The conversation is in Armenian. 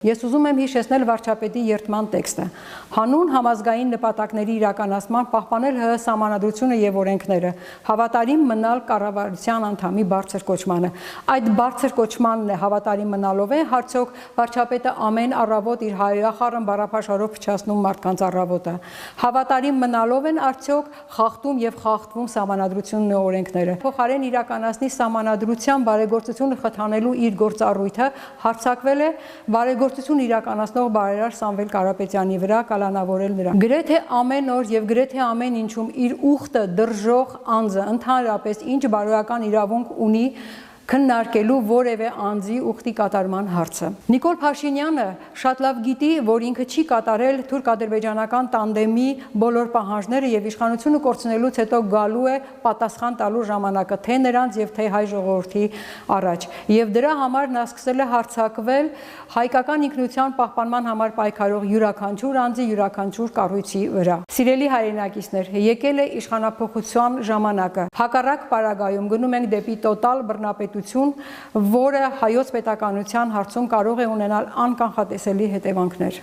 Ես ուզում եմ հիշեցնել վարչապետի երդման տեքստը։ Հանուն համազգային նպատակների իրականացման պահպանել ՀՀ սահմանադրությունը եւ օրենքները, հավատարիմ մնալ կառավարության անդամի բարձր կոչմանը։ Այդ բարձր կոչմանն է հավատարիմ մնալով է արդյոք վարչապետը ամեն առավոտ իր հայրախառն բառապաշարով փչացնում մարդկանց առավոտը։ Հավատարիմ մնալով են արդյոք խախտում եւ խախտվում սահմանադրությունն ու օրենքները։ Փոխարեն իրականացնի սահմանադրության բարեգործությունը խթանելու իր գործառույթը հարձակվել է բարեգործություն իրականացնող բարերար Սամվել Կարապետյանի վրա, կալանավորել նրան։ Գրեթե ամեն օր եւ գրեթե ամեն ինչում իր ուխտը դրժող անձը ընդհանրապես ինչ բարոյական իրավունք ունի քննարկելու որևէ անձի ուխտի կատարման հարցը։ Նիկոլ Փաշինյանը շատ լավ գիտի, որ ինքը չի կատարել թուրք-ադրբեջանական տանդեմի բոլոր պահանջները եւ իշխանությունը կորցնելուց հետո գալու է պատասխան տալու ժամանակը թե նրանց եւ թե հայ ժողովրդի առաջ։ Եվ դրա համար նա սկսել է հարձակվել հայկական ինքնության պահպանման համար պայքարող յուրաքանչյուր անձի, յուրաքանչյուր կառույցի վրա։ Սիրելի հայրենակիցներ, եկել է իշխանափոխության ժամանակը։ Հակառակ պարագայում գնում ենք դեպի տոտալ բռնապետություն, որը հայոց պետականության հարցում կարող է ունենալ անկանխատեսելի հետևանքներ։